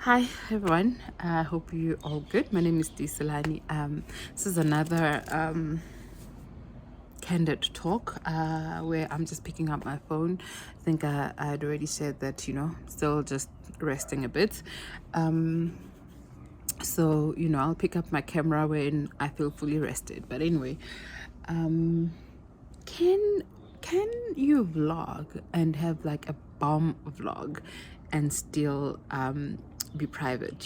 Hi everyone, I hope you're all good. My name is Disalani. This is another candid talk where I'm just picking up my phone. I think I had already said that, still just resting a bit. So, I'll pick up my camera when I feel fully rested. But anyway, can can you vlog and have like a bomb vlog and still be private?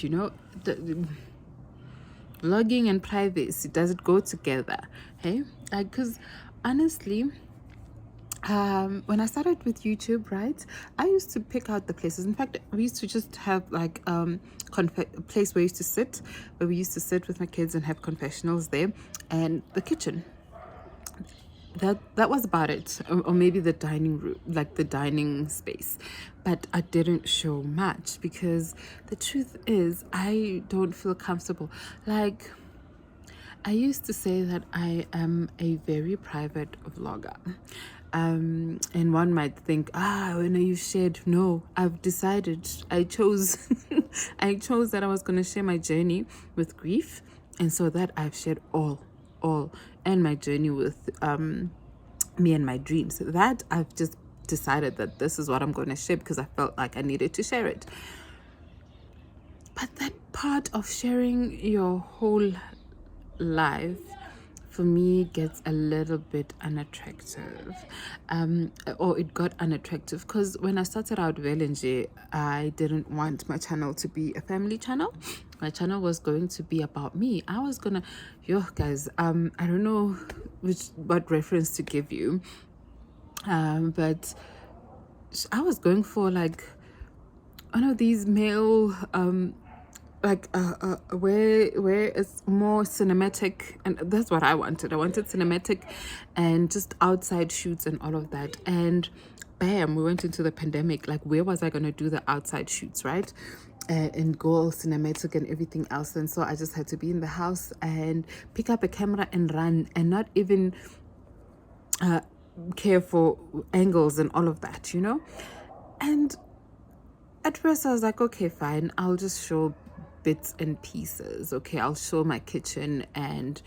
Vlogging and privacy, does it go together? Hey, like, because honestly, when I started with YouTube, right, I used to pick out the places. In fact, we used to just have like a place where we used to sit, where we used to sit with my kids and have confessionals there, and the kitchen. That was about it, or maybe the dining room, like the dining space. But I didn't show much because the truth is I don't feel comfortable. Like, I used to say that I am a very private vlogger. And one might think, when are you shared? No, I've decided, I chose, I chose that I was going to share my journey with grief. And so that I've shared all, and my journey with me and my dreams. That I've just decided that this is what I'm going to share because I felt like I needed to share it. But that part of sharing your whole life for me gets a little bit unattractive, or it got unattractive because when I started out Velenje, I didn't want my channel to be a family channel. My channel was going to be about me. I was gonna, yo guys, I don't know what reference to give you, but I was going for like one of these male where it's more cinematic, and that's what I wanted cinematic and just outside shoots and all of that. And bam, we went into the pandemic. Like, where was I going to do the outside shoots, right? And go all cinematic and everything else. And so I just had to be in the house and pick up a camera and run, and not even care for angles and all of that, and at first I was like, okay, fine, I'll just show bits and pieces. Okay, I'll show my kitchen and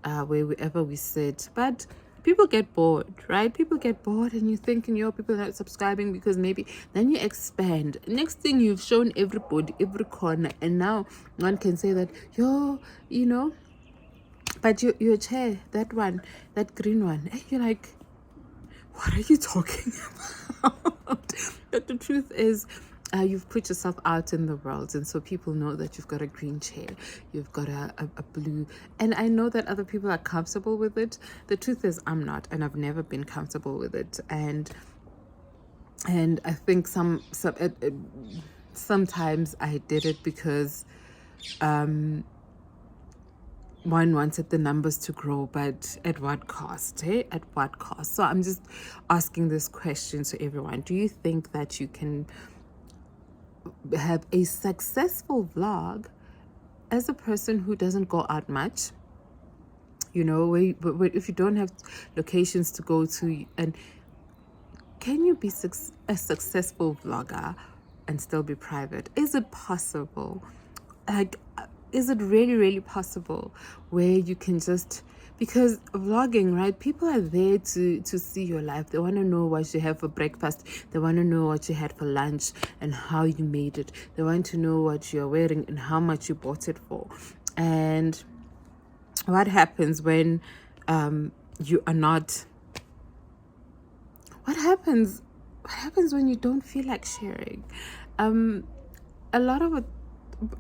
wherever we sit. But people get bored, right? People get bored, and you're thinking, people are not subscribing because maybe then you expand. Next thing, you've shown everybody, every corner, and now one can say that, but your chair, that one, that green one, you're like, what are you talking about? But the truth is, you've put yourself out in the world, and so people know that you've got a green chair, you've got a blue, and I know that other people are comfortable with it. The truth is, I'm not, and I've never been comfortable with it, and I think sometimes I did it because one wanted the numbers to grow, but at what cost? At what cost? So I'm just asking this question to everyone. Do you think that you can have a successful vlog as a person who doesn't go out much? If you don't have locations to go to, and can you be a successful vlogger and still be private? Is it possible? Like, is it really, really possible where you can just, because vlogging, right? People are there to see your life. They want to know what you have for breakfast. They want to know what you had for lunch and how you made it. They want to know what you're wearing and how much you bought it for. And what happens when you are not, what happens when you don't feel like sharing? A lot of it,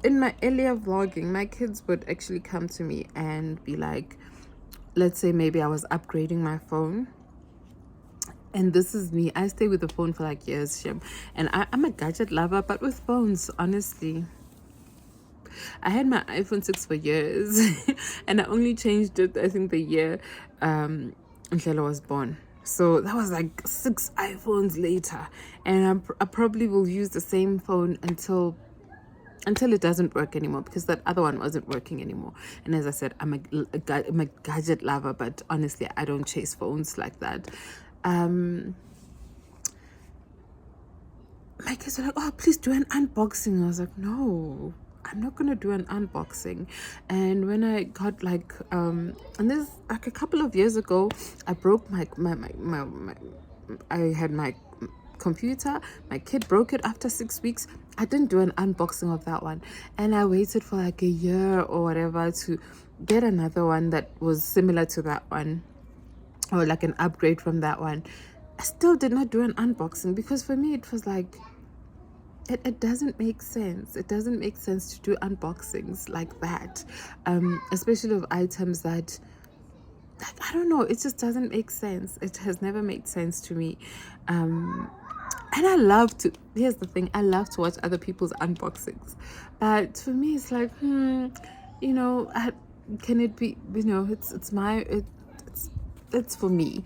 in my earlier vlogging, my kids would actually come to me and be like, let's say maybe I was upgrading my phone, and this is me, I stay with the phone for like years, Shem, and I'm a gadget lover. But with phones, honestly, I had my iPhone 6 for years and I only changed it, I think, the year Ndlela was born. So that was like 6 iPhones later, and I probably will use the same phone until it doesn't work anymore, because that other one wasn't working anymore. And as I said, I'm a gadget lover, but honestly, I don't chase phones like that. my kids were like, oh, please do an unboxing. I was like, no, I'm not gonna do an unboxing. And when I got like and this like a couple of years ago, I broke my I had my computer. My kid broke it after 6 weeks. I didn't do an unboxing of that one, and I waited for like a year or whatever to get another one that was similar to that one, or like an upgrade from that one. I still did not do an unboxing because for me it was like it doesn't make sense. It doesn't make sense to do unboxings like that, especially of items that, like, I don't know, it just doesn't make sense. It has never made sense to me. And I love to, here's the thing, I love to watch other people's unboxings. But for me, it's like, can it be, it's my, it's for me,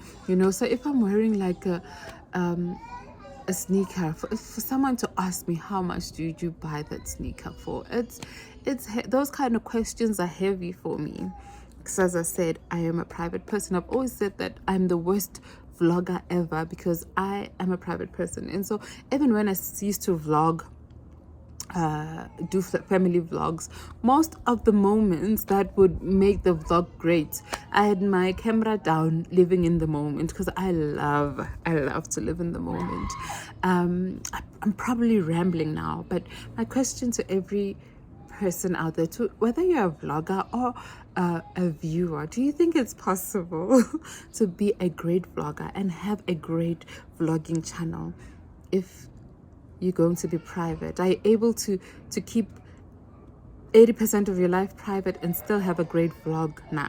So if I'm wearing like a sneaker, for someone to ask me how much do you buy that sneaker for, those kind of questions are heavy for me. Because as I said, I am a private person. I've always said that I'm the worst vlogger ever because I am a private person. And so even when I used to vlog, do family vlogs, most of the moments that would make the vlog great, I had my camera down, living in the moment, because I love to live in the moment. I'm probably rambling now, but my question to every person out there, to whether you're a vlogger or a viewer, do you think it's possible to be a great vlogger and have a great vlogging channel if you're going to be private? Are you able to keep 80% of your life private and still have a great vlog now?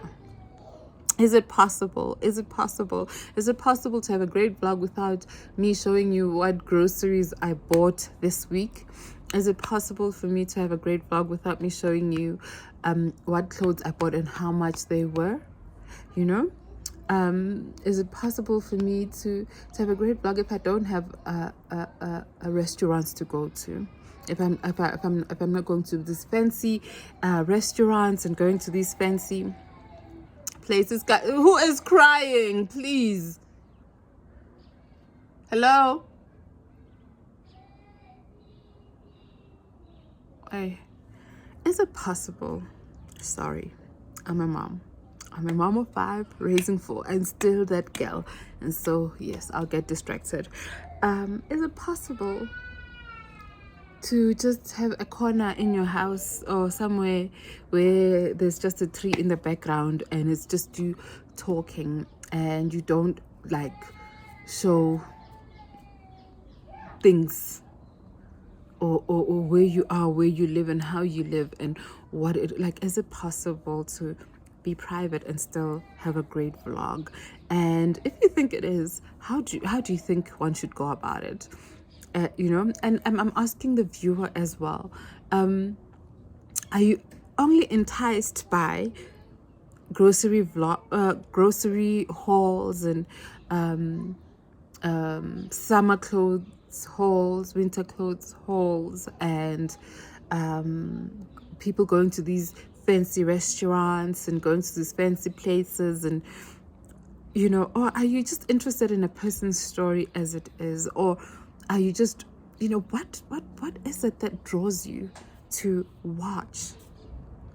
Is it possible? Is it possible? Is it possible to have a great vlog without me showing you what groceries I bought this week? Is it possible for me to have a great vlog without me showing you what clothes I bought and how much they were? Is it possible for me to have a great vlog if I don't have a restaurants to go to? If I'm not going to these fancy restaurants and going to these fancy places. Who is crying? Please. Hello? Hey. Is it possible? Sorry, I'm a mom. I'm a mom of 5, raising 4, and still that girl. And so, yes, I'll get distracted. Is it possible to just have a corner in your house or somewhere where there's just a tree in the background and it's just you talking and you don't like show things or where you are, where you live and how you live and what it like? Is it possible to be private and still have a great vlog? And if you think it is, how do you think one should go about it? And I'm asking the viewer as well, are you only enticed by grocery hauls and summer clothes hauls, winter clothes hauls, and people going to these fancy restaurants and going to these fancy places, and or are you just interested in a person's story as it is? Or are you just, what is it that draws you to watch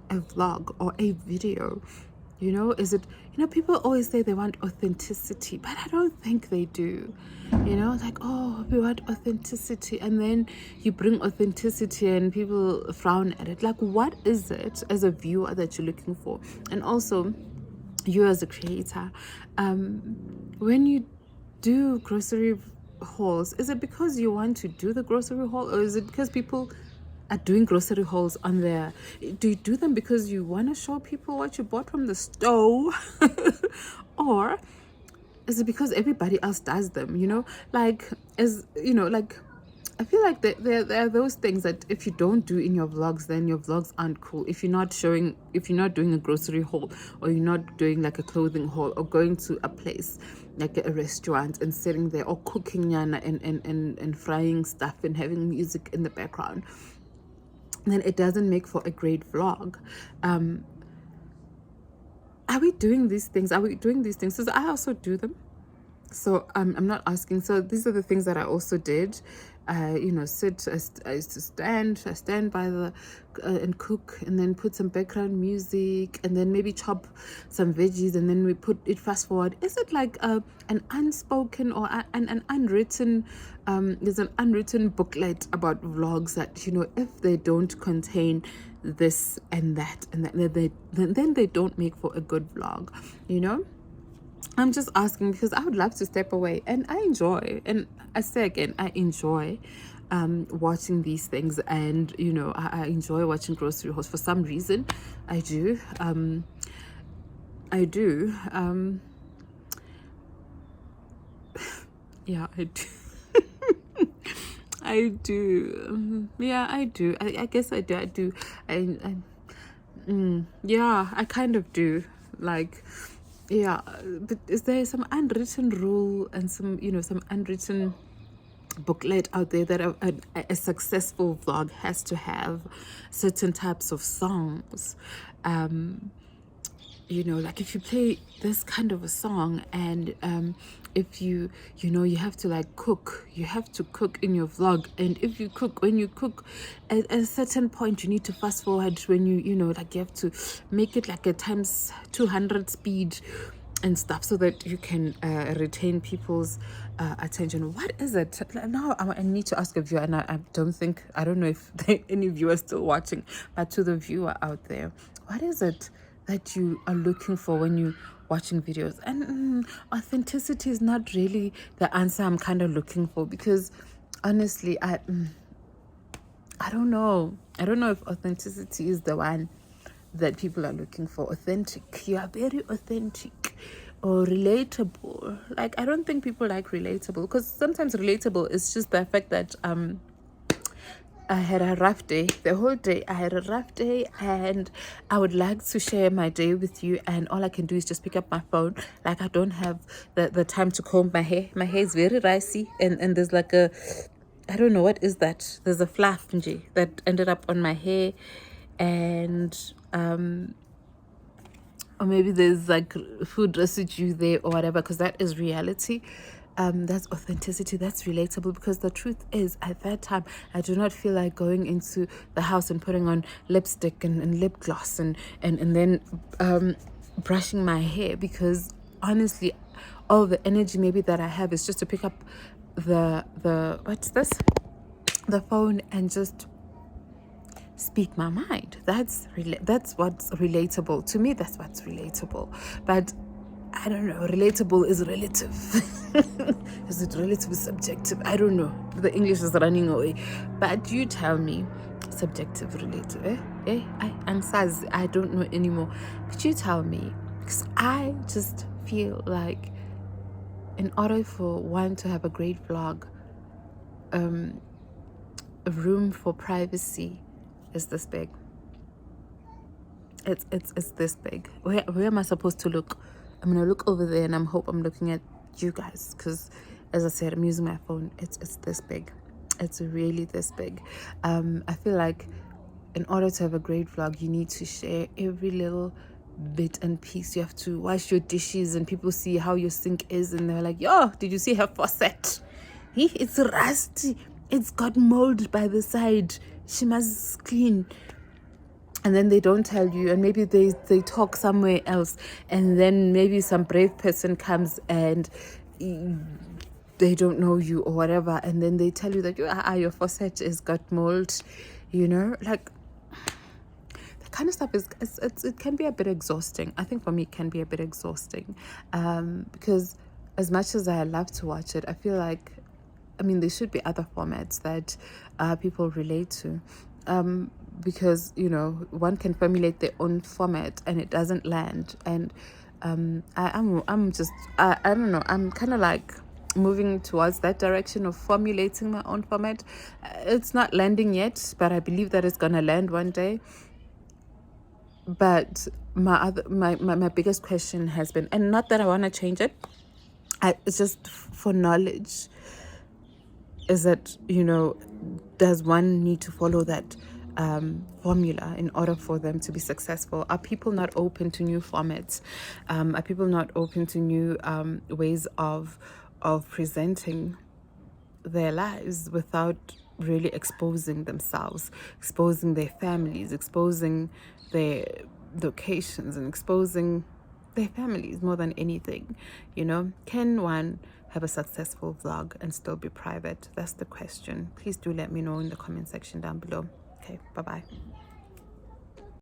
a vlog or a video? Is it, people always say they want authenticity, but I don't think they do. Like, oh, we want authenticity, and then you bring authenticity and people frown at it. Like, what is it as a viewer that you're looking for? And also, you as a creator, when you do grocery hauls, is it because you want to do the grocery haul, or is it because people are doing grocery hauls on there? Do you do them because you want to show people what you bought from the store? Or is it because everybody else does them? Like, I feel like there are those things that if you don't do in your vlogs, then your vlogs aren't cool. If you're not doing a grocery haul, or you're not doing like a clothing haul, or going to a place like a restaurant and sitting there, or cooking yana and frying stuff and having music in the background, then it doesn't make for a great vlog. Are we doing these things? Because I also do them. So I'm not asking. So these are the things that I also did. I sit, I used to stand by the and cook, and then put some background music, and then maybe chop some veggies, and then we put it fast forward. Is it like an unspoken or an unwritten there's an unwritten booklet about vlogs that, if they don't contain this and that and that, then they don't make for a good vlog. I'm just asking because I would love to step away, and I enjoy, and I say again, I enjoy watching these things, and I enjoy watching grocery hauls for some reason. I do. Yeah, I do. I do. Yeah, I do. I guess I do. Yeah, I kind of do. Like, yeah, but is there some unwritten rule and some unwritten booklet out there that a successful vlog has to have certain types of songs? Like if you play this kind of a song, and if you have to like cook, you have to cook in your vlog, and when you cook at a certain point, you need to fast forward when like you have to make it like a times 200 speed and stuff, so that you can retain people's attention. What is it now? I need to ask a viewer, and I don't know if any viewer is still watching, but to the viewer out there, what is it that you are looking for when you watching videos? And authenticity is not really the answer I'm kind of looking for, because honestly, I don't know if authenticity is the one that people are looking for. Authentic, you are very authentic, or relatable. Like, I don't think people like relatable, because sometimes relatable is just the fact that I had a rough day. The whole day I had a rough day, and I would like to share my day with you, and all I can do is just pick up my phone. Like, I don't have the time to comb my hair. My hair is very ricey, and there's like a, I don't know, what is that? There's a fluff that ended up on my hair, and or maybe there's like food residue there or whatever, because that is reality. That's authenticity, that's relatable, because the truth is, at that time, I do not feel like going into the house and putting on lipstick and lip gloss and then brushing my hair, because honestly, all the energy maybe that I have is just to pick up the phone and just speak my mind. That's what's relatable to me. That's what's relatable. But I don't know, relatable is relative. Is it relative, subjective? I don't know. The English is running away. But you tell me, subjective, relative. I don't know anymore. Could you tell me? Because I just feel like, in order for one to have a great vlog, a room for privacy is this big. It's this big. Where am I supposed to look? I'm gonna look over there, and I'm looking at you guys, because as I said, I'm using my phone. It's this big. It's really this big. I feel like in order to have a great vlog, you need to share every little bit and piece. You have to wash your dishes, and people see how your sink is, and they're like, yo, did you see her faucet? It's rusty. It's got mold by the side. She must clean. And then they don't tell you, and maybe they talk somewhere else, and then maybe some brave person comes and they don't know you or whatever, and then they tell you that your faucet has got mold. Like, that kind of stuff it can be a bit exhausting. I think for me it can be a bit exhausting, because as much as I love to watch it, I feel like, there should be other formats that people relate to, because one can formulate their own format and it doesn't land. And I don't know, I'm kind of like moving towards that direction of formulating my own format. It's not landing yet, but I believe that it's gonna land one day. But my biggest question has been, and not that I want to change it, it's just for knowledge, is that, does one need to follow that formula in order for them to be successful? Are people not open to new formats? Are people not open to new ways of presenting their lives without really exposing themselves, exposing their families, exposing their locations, and exposing their families more than anything. You know, can one have a successful vlog and still be private? That's the question. Please do let me know in the comment section down below. Okay, bye bye.